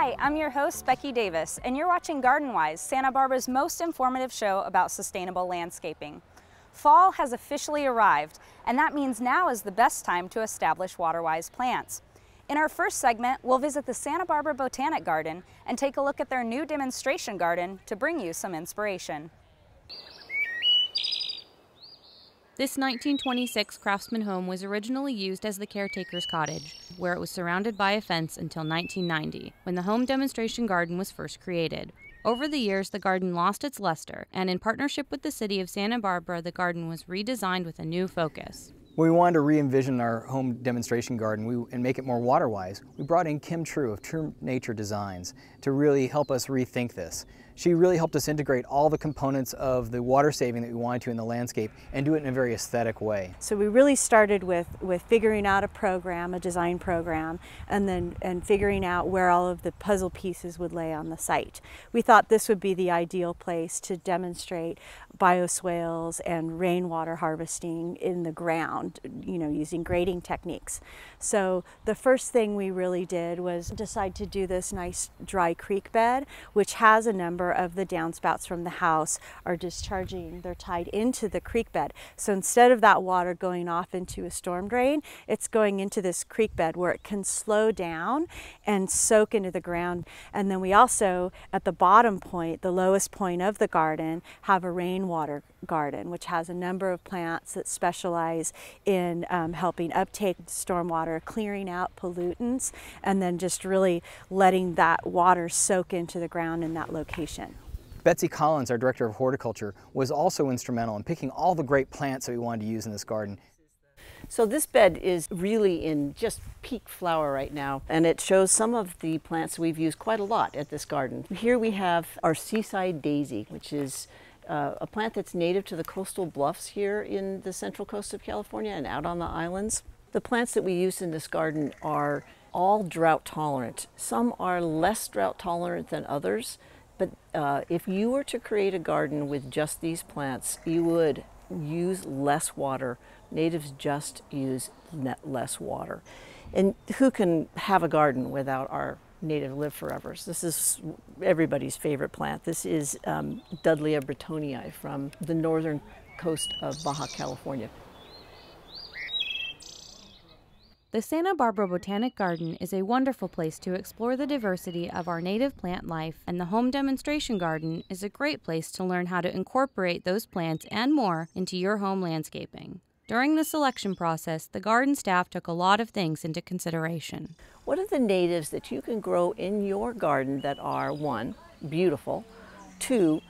Hi, I'm your host, Becky Davis, and you're watching GardenWise, Santa Barbara's most informative show about sustainable landscaping. Fall has officially arrived, and that means now is the best time to establish water-wise plants. In our first segment, we'll visit the Santa Barbara Botanic Garden and take a look at their new demonstration garden to bring you some inspiration. This 1926 Craftsman home was originally used as the caretaker's cottage, where it was surrounded by a fence until 1990, when the home demonstration garden was first created. Over the years, the garden lost its luster, and in partnership with the city of Santa Barbara, the garden was redesigned with a new focus. When we wanted to re-envision our home demonstration garden and make it more water-wise, we brought in Kim True of True Nature Designs to really help us rethink this. She really helped us integrate all the components of the water saving that we wanted to in the landscape and do it in a very aesthetic way. So we really started with figuring out a program, a design program, and figuring out where all of the puzzle pieces would lay on the site. We thought this would be the ideal place to demonstrate bioswales and rainwater harvesting in the ground, using grading techniques. So the first thing we really did was decide to do this nice dry creek bed, which has a number of the downspouts from the house are discharging. They're tied into the creek bed. So instead of that water going off into a storm drain, it's going into this creek bed where it can slow down and soak into the ground. And then we also, at the bottom point, the lowest point of the garden, have a rainwater garden, which has a number of plants that specialize in helping uptake stormwater, clearing out pollutants, and then just really letting that water soak into the ground in that location. Betsy Collins, our Director of Horticulture, was also instrumental in picking all the great plants that we wanted to use in this garden. So this bed is really in just peak flower right now, and it shows some of the plants we've used quite a lot at this garden. Here we have our seaside daisy, which is a plant that's native to the coastal bluffs here in the central coast of California and out on the islands. The plants that we use in this garden are all drought tolerant. Some are less drought tolerant than others, but if you were to create a garden with just these plants, you would use less water. Natives just use less water. And who can have a garden without our native live-forevers? This is everybody's favorite plant. This is Dudleya brettonii from the northern coast of Baja California. The Santa Barbara Botanic Garden is a wonderful place to explore the diversity of our native plant life, and the home demonstration garden is a great place to learn how to incorporate those plants and more into your home landscaping. During the selection process, the garden staff took a lot of things into consideration. What are the natives that you can grow in your garden that are, one, beautiful, two,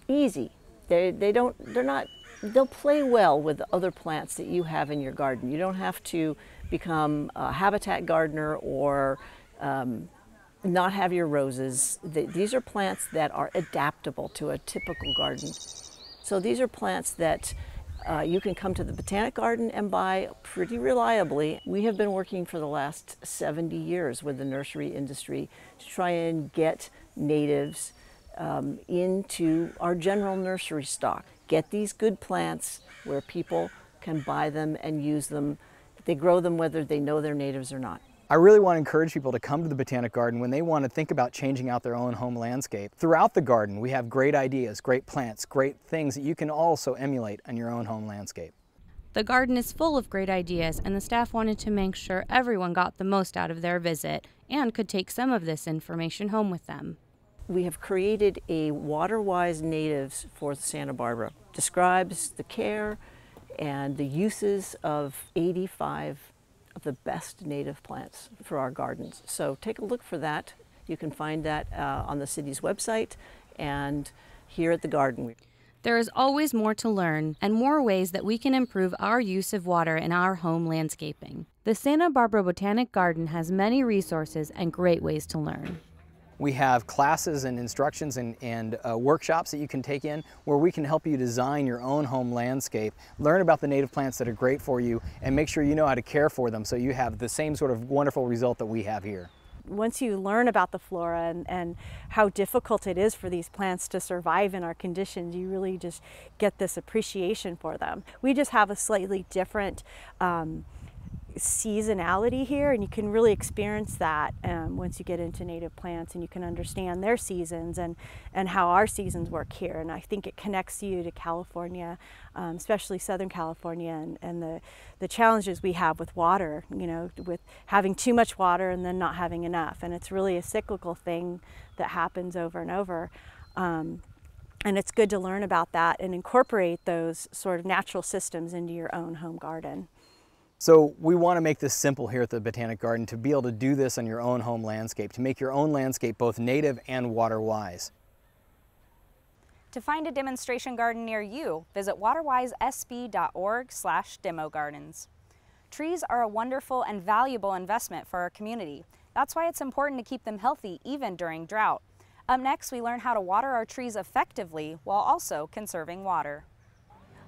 easy? They'll play well with the other plants that you have in your garden. You don't have to become a habitat gardener or not have your roses. These are plants that are adaptable to a typical garden. So these are plants that you can come to the Botanic Garden and buy pretty reliably. We have been working for the last 70 years with the nursery industry to try and get natives into our general nursery stock. Get these good plants where people can buy them and use them. They grow them whether they know they're natives or not. I really want to encourage people to come to the Botanic Garden when they want to think about changing out their own home landscape. Throughout the garden, we have great ideas, great plants, great things that you can also emulate on your own home landscape. The garden is full of great ideas, and the staff wanted to make sure everyone got the most out of their visit and could take some of this information home with them. We have created a water-wise natives for Santa Barbara. Describes the care and the uses of 85 of the best native plants for our gardens. So take a look for that. You can find that on the city's website and here at the garden. There is always more to learn and more ways that we can improve our use of water in our home landscaping. The Santa Barbara Botanic Garden has many resources and great ways to learn. We have classes and instructions and workshops that you can take in where we can help you design your own home landscape, learn about the native plants that are great for you, and make sure you know how to care for them so you have the same sort of wonderful result that we have here. Once you learn about the flora and how difficult it is for these plants to survive in our conditions, you really just get this appreciation for them. We just have a slightly different seasonality here, and you can really experience that once you get into native plants, and you can understand their seasons and how our seasons work here. And I think it connects you to California, especially Southern California, and the challenges we have with water, you know, with having too much water and then not having enough. And it's really a cyclical thing that happens over and over. And it's good to learn about that and incorporate those sort of natural systems into your own home garden. So we want to make this simple here at the Botanic Garden to be able to do this on your own home landscape, to make your own landscape both native and water-wise. To find a demonstration garden near you, visit waterwisesb.org/demogardens. Trees are a wonderful and valuable investment for our community. That's why it's important to keep them healthy even during drought. Up next, we learn how to water our trees effectively while also conserving water.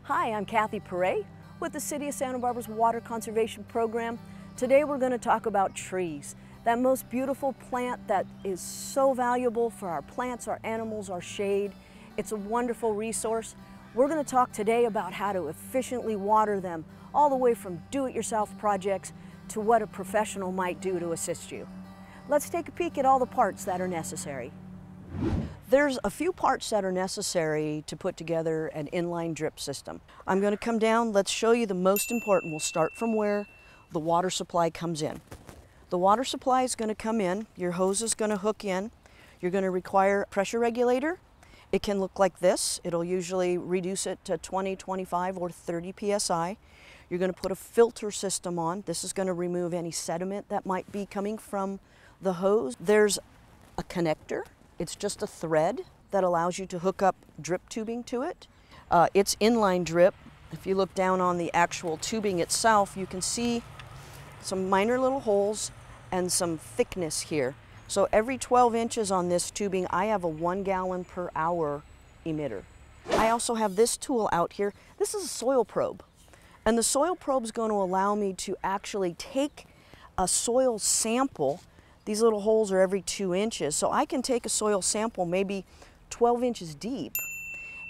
Hi, I'm Kathy Perret with the City of Santa Barbara's Water Conservation Program. Today we're going to talk about trees, that most beautiful plant that is so valuable for our plants, our animals, our shade. It's a wonderful resource. We're going to talk today about how to efficiently water them, all the way from do-it-yourself projects to what a professional might do to assist you. Let's take a peek at all the parts that are necessary. There's a few parts that are necessary to put together an inline drip system. I'm going to come down, let's show you the most important. We'll start from where the water supply comes in. The water supply is going to come in, your hose is going to hook in, you're going to require a pressure regulator. It can look like this. It'll usually reduce it to 20, 25, or 30 psi. You're going to put a filter system on. This is going to remove any sediment that might be coming from the hose. There's a connector. It's just a thread that allows you to hook up drip tubing to it. It's inline drip. If you look down on the actual tubing itself, you can see some minor little holes and some thickness here. So every 12 inches on this tubing, I have a 1 gallon per hour emitter. I also have this tool out here. This is a soil probe. And the soil probe is going to allow me to actually take a soil sample. These little holes are every 2 inches, so I can take a soil sample maybe 12 inches deep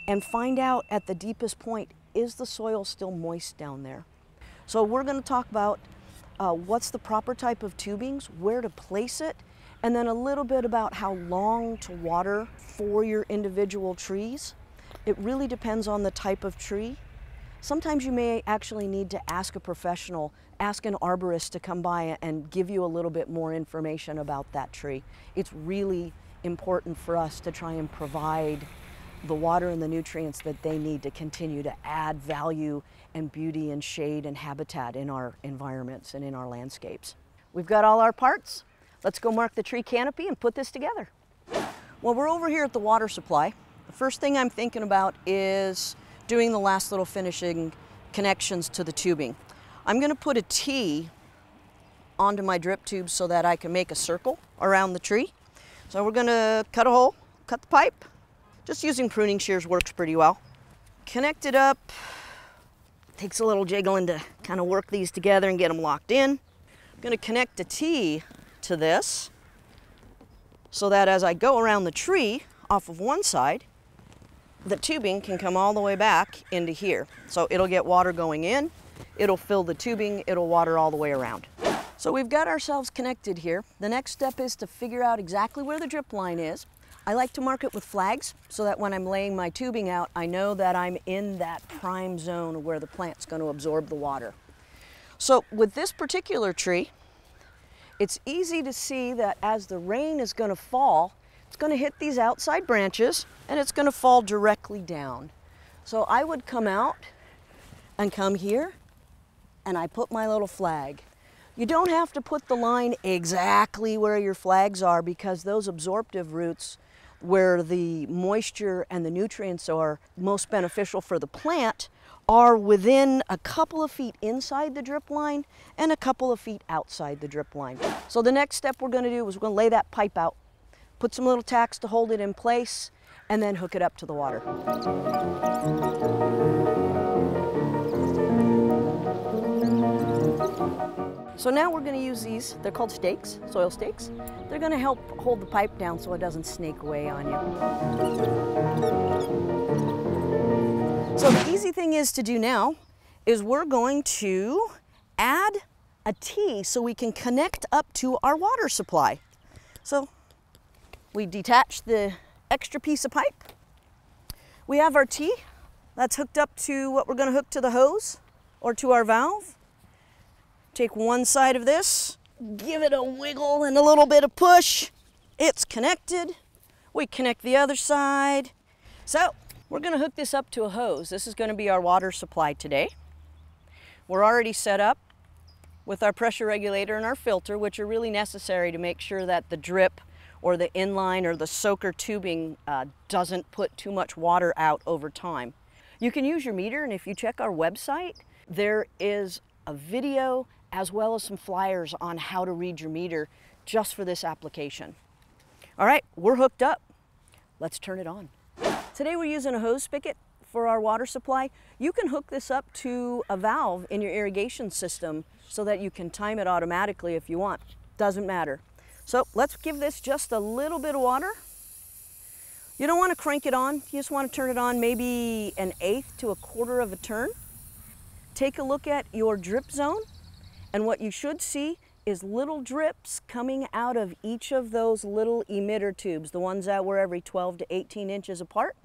and find out at the deepest point, is the soil still moist down there? So we're going to talk about what's the proper type of tubings, where to place it, and then a little bit about how long to water for your individual trees. It really depends on the type of tree. Sometimes you may actually need to ask a professional, ask an arborist to come by and give you a little bit more information about that tree. It's really important for us to try and provide the water and the nutrients that they need to continue to add value and beauty and shade and habitat in our environments and in our landscapes. We've got all our parts. Let's go mark the tree canopy and put this together. Well, we're over here at the water supply. The first thing I'm thinking about is doing the last little finishing connections to the tubing. I'm going to put a T onto my drip tube so that I can make a circle around the tree. So we're going to cut a hole, cut the pipe. Just using pruning shears works pretty well. Connect it up. Takes a little jiggling to kind of work these together and get them locked in. I'm going to connect a T to this so that as I go around the tree off of one side, the tubing can come all the way back into here. So it'll get water going in, it'll fill the tubing, it'll water all the way around. So we've got ourselves connected here. The next step is to figure out exactly where the drip line is. I like to mark it with flags so that when I'm laying my tubing out, I know that I'm in that prime zone where the plant's going to absorb the water. So with this particular tree, it's easy to see that as the rain is going to fall, it's going to hit these outside branches and it's going to fall directly down. So I would come out and come here and I put my little flag. You don't have to put the line exactly where your flags are because those absorptive roots where the moisture and the nutrients are most beneficial for the plant are within a couple of feet inside the drip line and a couple of feet outside the drip line. So the next step we're going to do is we're going to lay that pipe out, put some little tacks to hold it in place, and then hook it up to the water. So now we're going to use these, they're called stakes, soil stakes. They're going to help hold the pipe down so it doesn't snake away on you. So the easy thing is to do now is we're going to add a T so we can connect up to our water supply. So we detach the extra piece of pipe. We have our T that's hooked up to what we're going to hook to the hose or to our valve. Take one side of this, give it a wiggle and a little bit of push. It's connected. We connect the other side. So we're going to hook this up to a hose. This is going to be our water supply today. We're already set up with our pressure regulator and our filter, which are really necessary to make sure that the drip or the inline or the soaker tubing doesn't put too much water out over time. You can use your meter, and if you check our website, there is a video as well as some flyers on how to read your meter just for this application. All right, we're hooked up. Let's turn it on. Today we're using a hose spigot for our water supply. You can hook this up to a valve in your irrigation system so that you can time it automatically if you want. Doesn't matter. So let's give this just a little bit of water. You don't want to crank it on. You just want to turn it on maybe 1/8 to 1/4 of a turn. Take a look at your drip zone, and what you should see is little drips coming out of each of those little emitter tubes, the ones that were every 12 to 18 inches apart.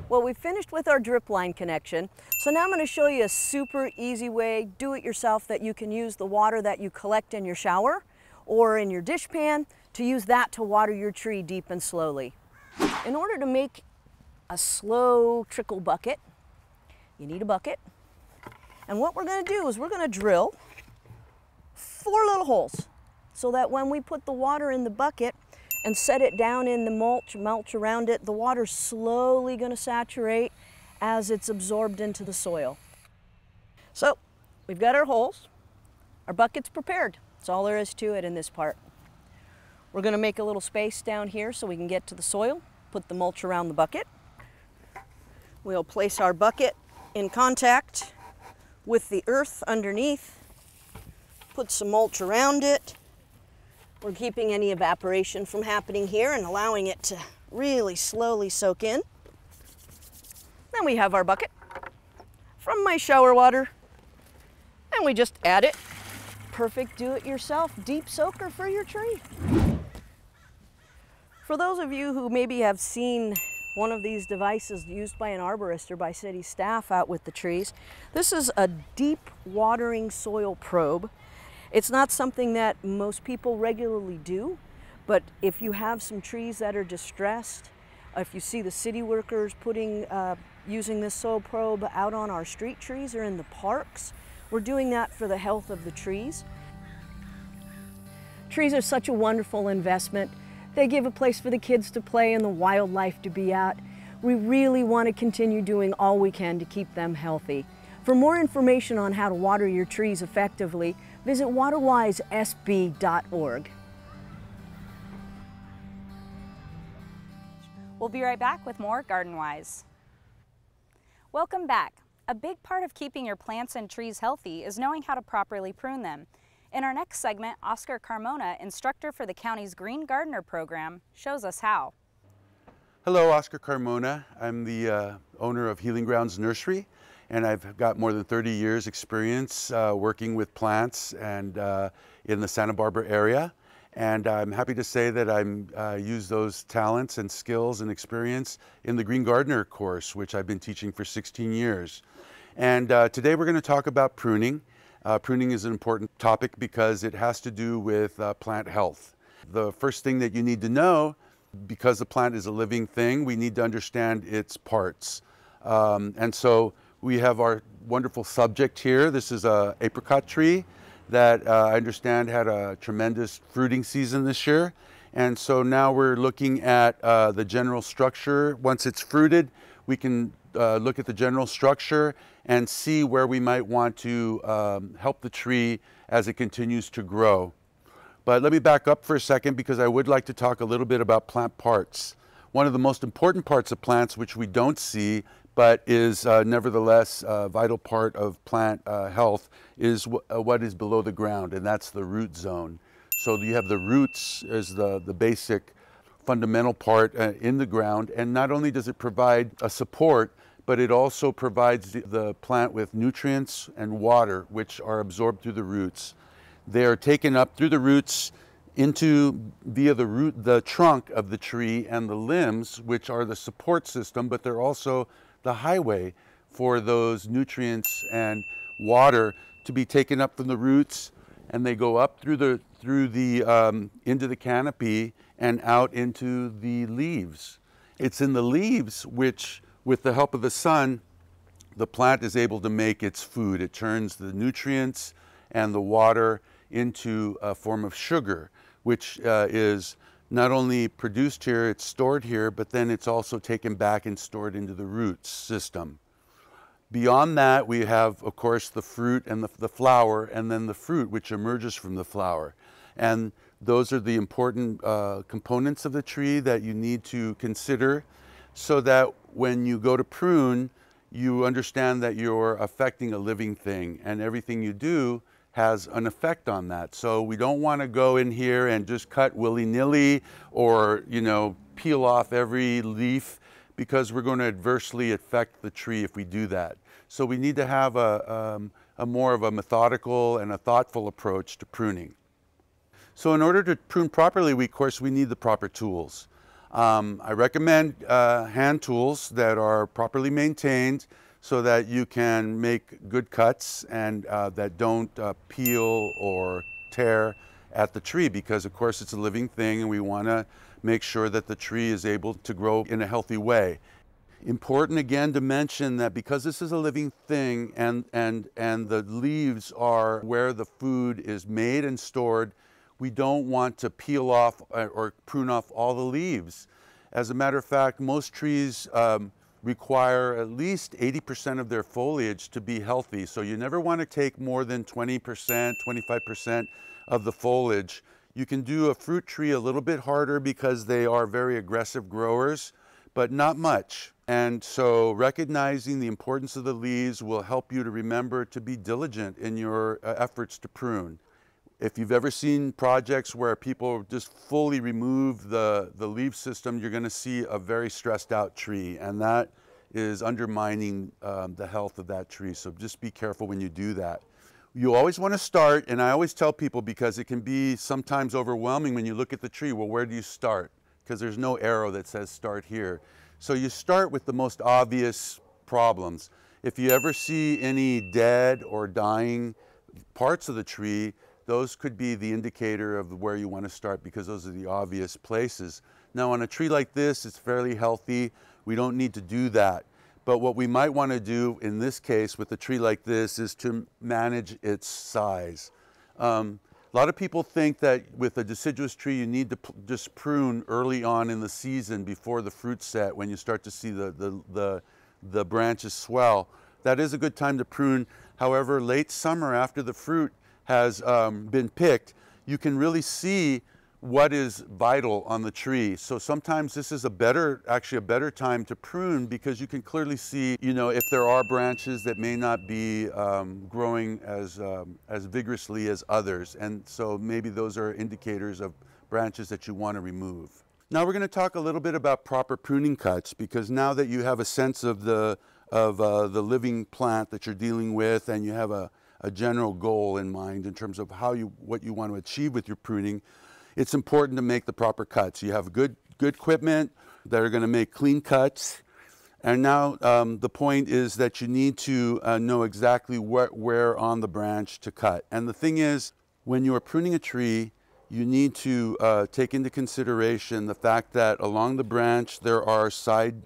Well, we finished with our drip line connection, so now I'm going to show you a super easy way, do it yourself, that you can use the water that you collect in your shower or in your dish pan to use that to water your tree deep and slowly. In order to make a slow trickle bucket, you need a bucket. And what we're going to do is we're going to drill 4 little holes so that when we put the water in the bucket and set it down in the mulch around it, the water's slowly going to saturate as it's absorbed into the soil. So we've got our holes, our bucket's prepared. That's all there is to it in this part. We're going to make a little space down here so we can get to the soil, put the mulch around the bucket. We'll place our bucket in contact with the earth underneath, put some mulch around it. We're keeping any evaporation from happening here and allowing it to really slowly soak in. Then we have our bucket from my shower water, and we just add it. Perfect do-it-yourself deep soaker for your tree. For those of you who maybe have seen one of these devices used by an arborist or by city staff out with the trees, this is a deep watering soil probe. It's not something that most people regularly do, but if you have some trees that are distressed, if you see the city workers using this soil probe out on our street trees or in the parks, we're doing that for the health of the trees. Trees are such a wonderful investment. They give a place for the kids to play and the wildlife to be at. We really want to continue doing all we can to keep them healthy. For more information on how to water your trees effectively, visit waterwisesb.org. We'll be right back with more Garden Wise. Welcome back. A big part of keeping your plants and trees healthy is knowing how to properly prune them. In our next segment, Oscar Carmona, instructor for the county's Green Gardener program, shows us how. Hello, Oscar Carmona. I'm the owner of Healing Grounds Nursery, and I've got more than 30 years experience working with plants and in the Santa Barbara area. And I'm happy to say that I use those talents and skills and experience in the Green Gardener course, which I've been teaching for 16 years. And today we're going to talk about pruning. Pruning is an important topic because it has to do with plant health. The first thing that you need to know, because the plant is a living thing, we need to understand its parts. And so we have our wonderful subject here. This is an apricot tree that I understand had a tremendous fruiting season this year. And so now we're looking at the general structure. Once it's fruited, we can look at the general structure and see where we might want to help the tree as it continues to grow. But let me back up for a second because I would like to talk a little bit about plant parts. One of the most important parts of plants, which we don't see, but is nevertheless a vital part of plant health, is what is below the ground, and that's the root zone. So you have the roots as the basic fundamental part in the ground, and not only does it provide a support, but it also provides the plant with nutrients and water, which are absorbed through the roots. They are taken up through the roots via the trunk of the tree and the limbs, which are the support system, but they're also the highway for those nutrients and water to be taken up from the roots, and they go up through the into the canopy and out into the leaves. It's in the leaves which, with the help of the sun, the plant is able to make its food. It turns the nutrients and the water into a form of sugar, which is not only produced here, it's stored here, but then it's also taken back and stored into the roots system. Beyond that, we have, of course, the fruit and the flower, and then the fruit, which emerges from the flower. And those are the important components of the tree that you need to consider, so that when you go to prune, you understand that you're affecting a living thing, and everything you do has an effect on that. So we don't want to go in here and just cut willy-nilly or, peel off every leaf, because we're going to adversely affect the tree if we do that. So we need to have a more of a methodical and a thoughtful approach to pruning. So in order to prune properly, of course, we need the proper tools. I recommend hand tools that are properly maintained, so that you can make good cuts and that don't peel or tear at the tree, because of course it's a living thing and we want to make sure that the tree is able to grow in a healthy way. Important again to mention that because this is a living thing and the leaves are where the food is made and stored, we don't want to peel off or prune off all the leaves. As a matter of fact, most trees require at least 80% of their foliage to be healthy. So you never want to take more than 20%, 25% of the foliage. You can do a fruit tree a little bit harder because they are very aggressive growers, but not much. And so recognizing the importance of the leaves will help you to remember to be diligent in your efforts to prune. If you've ever seen projects where people just fully remove the leaf system, you're going to see a very stressed out tree, and that is undermining the health of that tree. So just be careful when you do that. You always want to start, and I always tell people, because it can be sometimes overwhelming when you look at the tree, well, where do you start? Because there's no arrow that says start here. So you start with the most obvious problems. If you ever see any dead or dying parts of the tree, those could be the indicator of where you want to start, because those are the obvious places. Now on a tree like this, it's fairly healthy. We don't need to do that. But what we might want to do in this case with a tree like this is to manage its size. A lot of people think that with a deciduous tree you need to just prune early on in the season before the fruit set, when you start to see the branches swell. That is a good time to prune. However, late summer, after the fruit has been picked, you can really see what is vital on the tree. So sometimes this is actually a better time to prune, because you can clearly see, if there are branches that may not be growing as vigorously as others. And so maybe those are indicators of branches that you want to remove. Now we're going to talk a little bit about proper pruning cuts, because now that you have a sense of the living plant that you're dealing with, and you have a general goal in mind in terms of what you want to achieve with your pruning, it's important to make the proper cuts. You have good equipment that are going to make clean cuts. And now the point is that you need to know exactly where on the branch to cut. And the thing is, when you are pruning a tree, you need to take into consideration the fact that along the branch there are side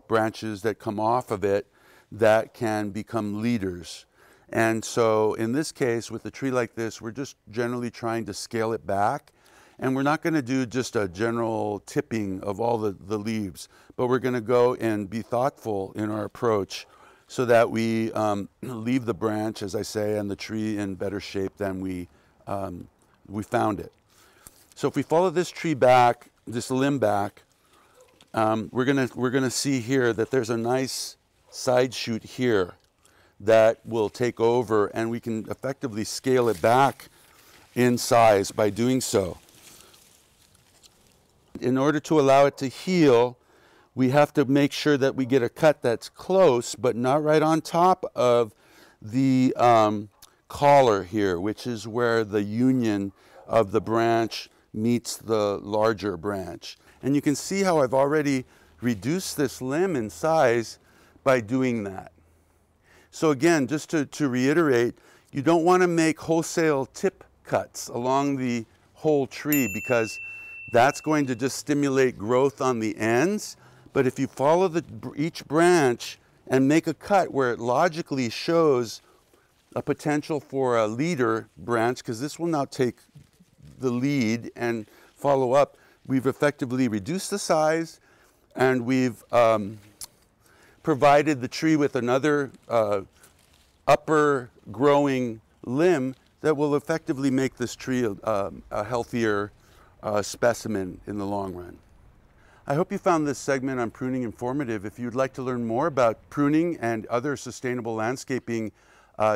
branches that come off of it that can become leaders. And so in this case, with a tree like this, we're just generally trying to scale it back. And we're not going to do just a general tipping of all the leaves, but we're going to go and be thoughtful in our approach, so that we leave the branch, as I say, and the tree in better shape than we found it. So if we follow this tree back, this limb back, we're gonna see here that there's a nice side shoot here that will take over, and we can effectively scale it back in size by doing so. In order to allow it to heal, we have to make sure that we get a cut that's close, but not right on top of the collar here, which is where the union of the branch meets the larger branch. And you can see how I've already reduced this limb in size by doing that. So again, just to reiterate, you don't want to make wholesale tip cuts along the whole tree because that's going to just stimulate growth on the ends. But if you follow each branch and make a cut where it logically shows a potential for a leader branch, because this will now take the lead and follow up, we've effectively reduced the size and we've provided the tree with another upper growing limb that will effectively make this tree a healthier specimen in the long run. I hope you found this segment on pruning informative. If you'd like to learn more about pruning and other sustainable landscaping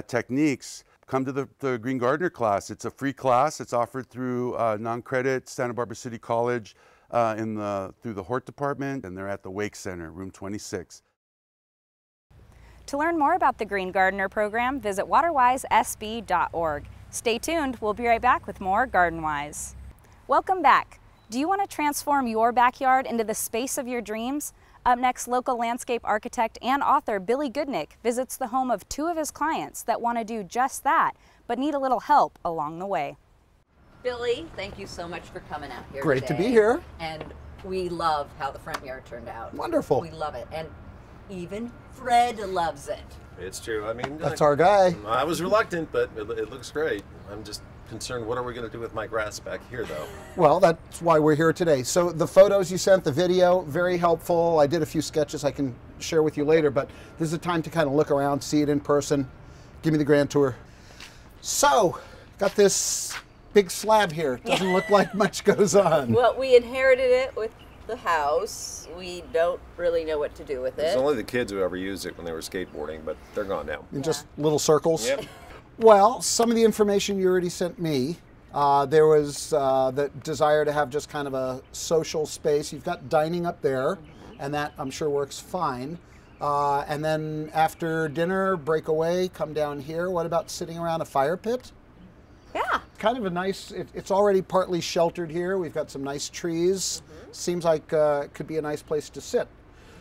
techniques, come to the Green Gardener class. It's a free class. It's offered through non-credit Santa Barbara City College through the Hort Department, and they're at the Wake Center, room 26. To learn more about the Green Gardener program, visit waterwisesb.org. Stay tuned. We'll be right back with more GardenWise. Welcome back. Do you want to transform your backyard into the space of your dreams? Up next, local landscape architect and author Billy Goodnick visits the home of two of his clients that want to do just that, but need a little help along the way. Billy, thank you so much for coming out here Great today. to be here. And we love how the front yard turned out. Wonderful. We love it. And even Fred loves it. It's true. I mean, That's our guy. I was reluctant, but it looks great. I'm just concerned, what are we going to do with my grass back here, though? Well, that's why we're here today. So the photos you sent, the video, very helpful. I did a few sketches I can share with you later, but this is a time to kind of look around, see it in person. Give me the grand tour. So, got this big slab here. Doesn't look like much goes on. Well, we inherited it with the house. We don't really know what to do with It's it. only the kids who ever used it when they were skateboarding, but they're gone now. In just little circles. Yep. Well, some of the information you already sent me. There was the desire to have just kind of a social space. You've got dining up there, and that I'm sure works fine. And then after dinner, break away, come down here. What about sitting around a fire pit? Yeah. Kind of a nice, it's already partly sheltered here. We've got some nice trees. Seems like it could be a nice place to sit.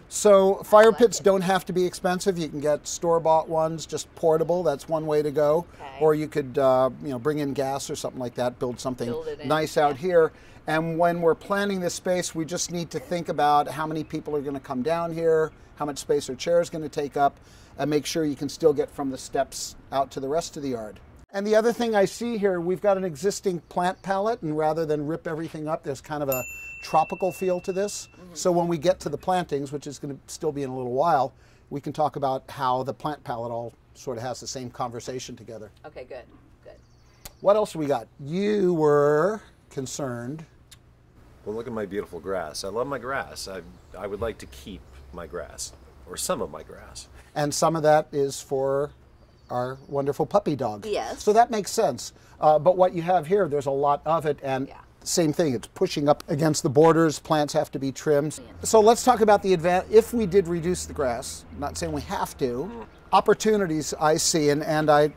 So fire pits don't have to be expensive. You can get store-bought ones, just portable. That's one way to go. Okay. Or you could, bring in gas or something like that. Build something nice out yeah. here. And when we're planning this space, we just need to think about how many people are going to come down here, how much space our chair is going to take up, and make sure you can still get from the steps out to the rest of the yard. And the other thing I see here, we've got an existing plant palette, and rather than rip everything up, there's kind of a tropical feel to this. So when we get to the plantings, which is going to still be in a little while, we can talk about how the plant palette all sort of has the same conversation together. Okay, good, good. What else we got? You were concerned. Well, look at my beautiful grass. I love my grass. I would like to keep my grass, or some of my grass. And some of that is for our wonderful puppy dog. Yes. So that makes sense. But what you have here, there's a lot of it, and same thing, it's pushing up against the borders. Plants have to be trimmed. So let's talk about the advantage. If we did reduce the grass, I'm not saying we have to, opportunities I see, and I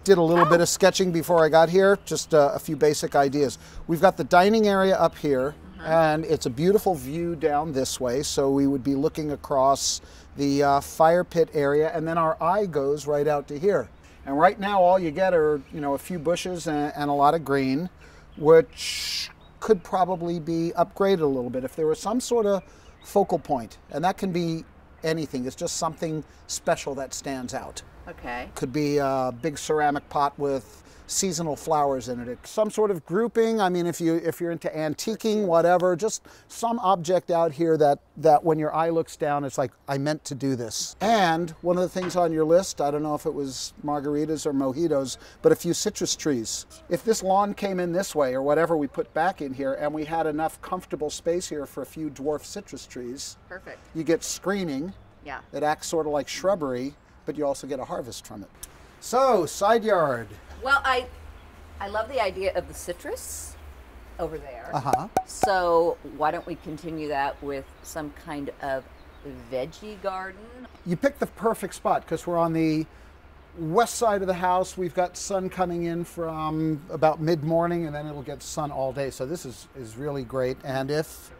did a little bit of sketching before I got here, just a few basic ideas. We've got the dining area up here, and it's a beautiful view down this way, so we would be looking across the fire pit area, and then our eye goes right out to here. And right now all you get are, a few bushes and a lot of green, which could probably be upgraded a little bit if there was some sort of focal point. And that can be anything. It's just something special that stands out. Okay. Could be a big ceramic pot with seasonal flowers in it. Some sort of grouping. I mean, if you're into antiquing, whatever, just some object out here that when your eye looks down, it's like, I meant to do this. And one of the things on your list, I don't know if it was margaritas or mojitos, but a few citrus trees. If this lawn came in this way, or whatever we put back in here, and we had enough comfortable space here for a few dwarf citrus trees, Perfect. you get screening. Yeah. It acts sort of like shrubbery, but you also get a harvest from it. So, side yard. Well, I love the idea of the citrus over there. Uh-huh. So why don't we continue that with some kind of veggie garden? You picked the perfect spot because we're on the west side of the house, we've got sun coming in from about mid-morning, and then it'll get sun all day. So this is really great. And if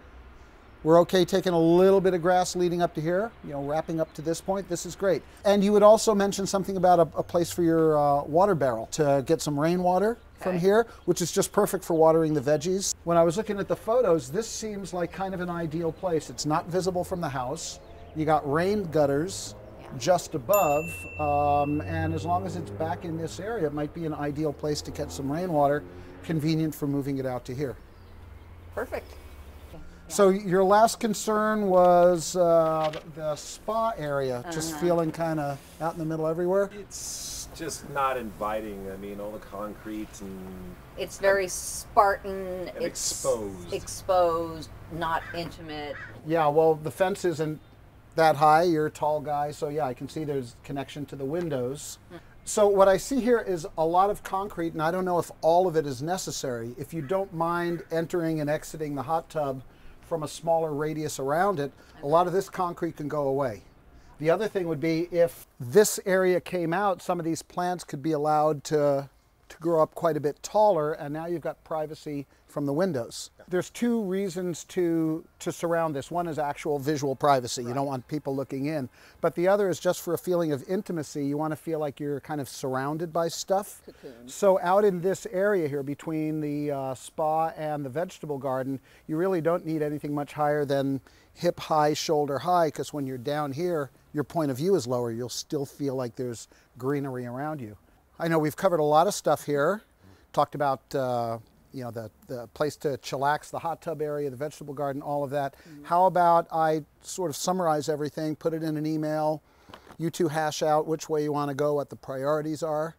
we're okay taking a little bit of grass leading up to here, you know, wrapping up to this point, this is great. And you would also mention something about a place for your water barrel to get some rainwater from here, which is just perfect for watering the veggies. When I was looking at the photos, this seems like kind of an ideal place. It's not visible from the house. You got rain gutters just above, and as long as it's back in this area, it might be an ideal place to catch some rainwater, convenient for moving it out to here. Perfect. So your last concern was the spa area, just feeling kind of out in the middle everywhere? It's just not inviting. I mean, all the concrete and... It's very Spartan. And exposed. Exposed, not intimate. Yeah, well, the fence isn't that high. You're a tall guy, so yeah, I can see there's connection to the windows. So what I see here is a lot of concrete, and I don't know if all of it is necessary. If you don't mind entering and exiting the hot tub from a smaller radius around it, a lot of this concrete can go away. The other thing would be if this area came out, some of these plants could be allowed to grow up quite a bit taller, and now you've got privacy from the windows. There's two reasons to surround this. One is actual visual privacy. You don't want people looking in. But the other is just for a feeling of intimacy. You want to feel like you're kind of surrounded by stuff. Cocoon. So out in this area here between the spa and the vegetable garden, you really don't need anything much higher than hip high, shoulder high, because when you're down here, your point of view is lower. You'll still feel like there's greenery around you. I know we've covered a lot of stuff here. Talked about you know, the place to chillax, the hot tub area, the vegetable garden, all of that. How about I sort of summarize everything, put it in an email, you two hash out which way you want to go, what the priorities are.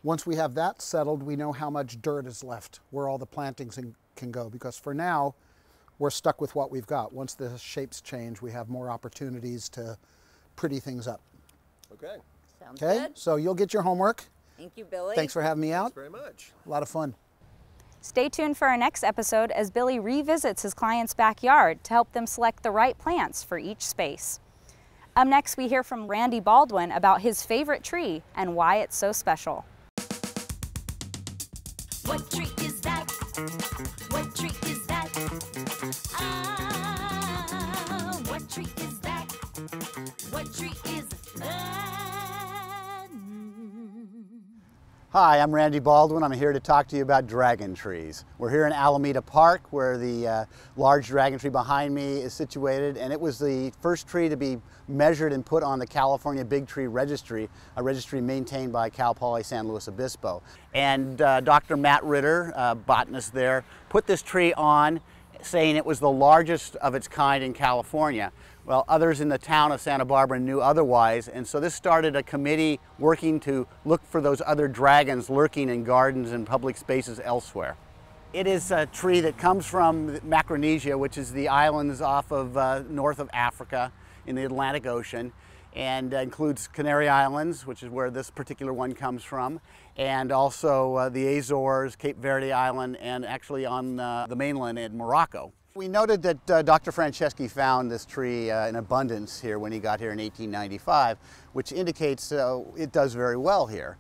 Once we have that settled, we know how much dirt is left, where all the plantings can go, because for now, we're stuck with what we've got. Once the shapes change, we have more opportunities to pretty things up. Okay. Sounds good. So you'll get your homework. Thank you, Billy. Thanks for having me out. Thanks very much. A lot of fun. Stay tuned for our next episode as Billy revisits his client's backyard to help them select the right plants for each space. Up next, we hear from Randy Baldwin about his favorite tree and why it's so special. What tree is that? What tree is that? Ah, what tree is that? What tree is that? Hi, I'm Randy Baldwin. I'm here to talk to you about dragon trees. We're here in Alameda Park, where the large dragon tree behind me is situated, and it was the first tree to be measured and put on the California Big Tree Registry, a registry maintained by Cal Poly San Luis Obispo. And Dr. Matt Ritter, botanist there, put this tree on, saying it was the largest of its kind in California. Well, others in the town of Santa Barbara knew otherwise, and so this started a committee working to look for those other dragons lurking in gardens and public spaces elsewhere. It is a tree that comes from Micronesia, which is the islands off of north of Africa in the Atlantic Ocean, and includes Canary Islands, which is where this particular one comes from, and also the Azores, Cape Verde Island, and actually on the mainland in Morocco. We noted that Dr. Franceschi found this tree in abundance here when he got here in 1895, which indicates it does very well here.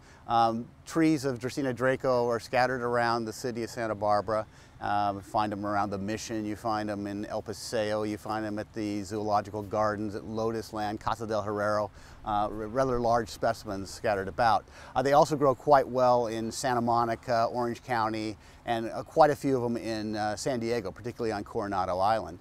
Trees of Dracaena Draco are scattered around the city of Santa Barbara. You find them around the Mission, you find them in El Paseo, you find them at the Zoological Gardens, at Lotus Land, Casa del Herrero, rather large specimens scattered about. They also grow quite well in Santa Monica, Orange County, and quite a few of them in San Diego, particularly on Coronado Island.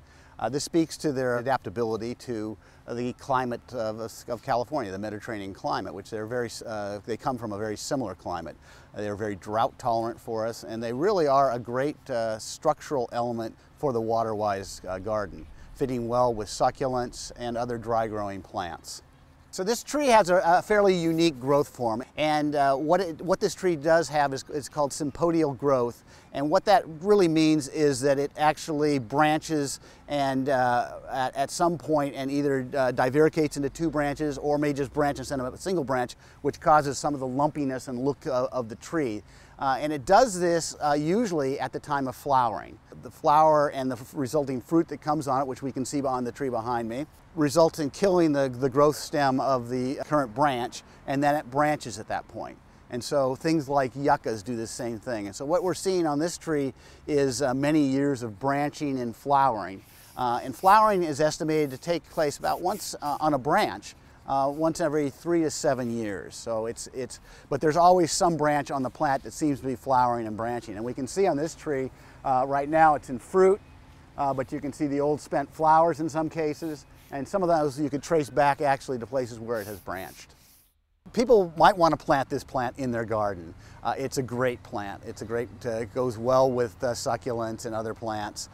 This speaks to their adaptability to the climate of California, the Mediterranean climate, which they come from a very similar climate. They're very drought tolerant for us, and they really are a great structural element for the water-wise garden, fitting well with succulents and other dry-growing plants. So this tree has a fairly unique growth form, and what this tree does have is called sympodial growth, and what that really means is that it actually branches and at some point and either divaricates into two branches or may just branch instead of a single branch, which causes some of the lumpiness and look of the tree. And it does this usually at the time of flowering. the flower and the resulting fruit that comes on it, which we can see on the tree behind me, results in killing the growth stem of the current branch, and then it branches at that point. And so things like yuccas do the same thing. And so what we're seeing on this tree is many years of branching and flowering. And flowering is estimated to take place about once on a branch, once every 3 to 7 years. So but there's always some branch on the plant that seems to be flowering and branching. And we can see on this tree, right now it's in fruit, but you can see the old spent flowers in some cases, and some of those you could trace back actually to places where it has branched. People might want to plant this plant in their garden. It's a great plant. It goes well with succulents and other plants.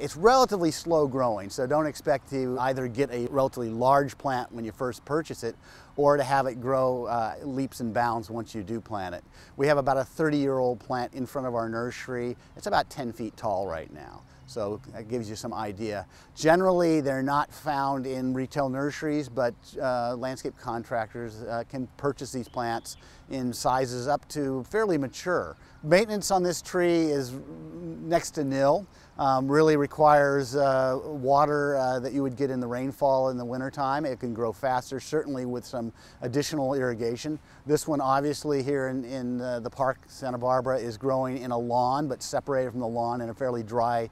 It's relatively slow growing, so don't expect to either get a relatively large plant when you first purchase it or to have it grow leaps and bounds once you do plant it. We have about a 30-year-old plant in front of our nursery. It's about 10 feet tall right now. So that gives you some idea. Generally, they're not found in retail nurseries, but landscape contractors can purchase these plants in sizes up to fairly mature. Maintenance on this tree is next to nil. Really requires water that you would get in the rainfall in the wintertime. It can grow faster, certainly with some additional irrigation. This one obviously here in the park, Santa Barbara, is growing in a lawn, but separated from the lawn in a fairly dry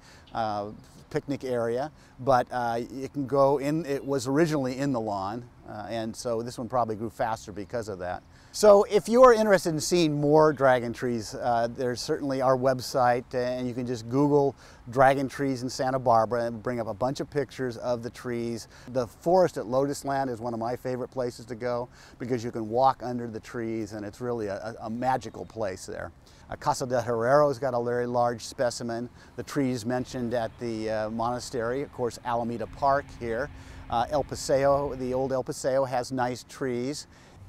picnic area. But it can go in, it was originally in the lawn, and so this one probably grew faster because of that. So if you are interested in seeing more dragon trees, there's certainly our website, and you can just Google dragon trees in Santa Barbara and bring up a bunch of pictures of the trees. The forest at Lotus Land is one of my favorite places to go because you can walk under the trees, and it's really a magical place there. Casa del Herrero's got a very large specimen. The trees mentioned at the monastery, of course, Alameda Park here. El Paseo, the old El Paseo, has nice trees.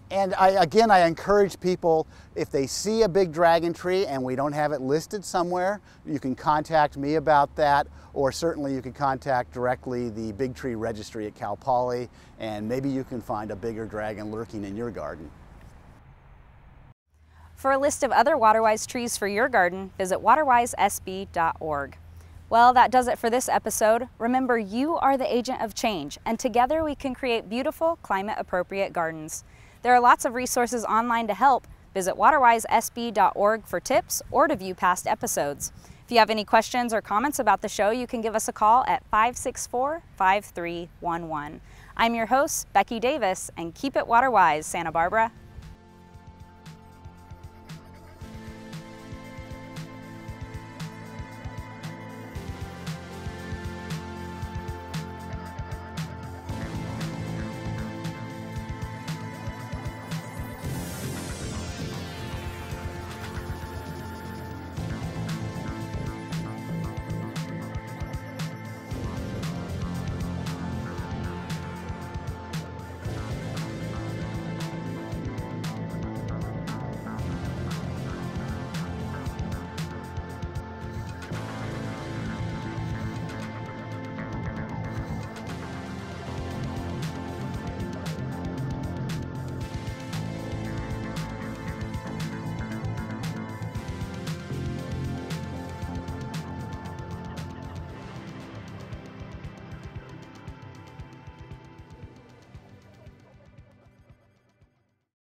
And again, I encourage people, if they see a big dragon tree and we don't have it listed somewhere, you can contact me about that, or certainly you can contact directly the Big Tree Registry at Cal Poly, and maybe you can find a bigger dragon lurking in your garden. For a list of other WaterWise trees for your garden, visit waterwisesb.org. Well, that does it for this episode. Remember, you are the agent of change, and together we can create beautiful, climate-appropriate gardens. There are lots of resources online to help. Visit waterwisesb.org for tips or to view past episodes. If you have any questions or comments about the show, you can give us a call at 564-5311. I'm your host, Becky Davis, and keep it WaterWise, Santa Barbara.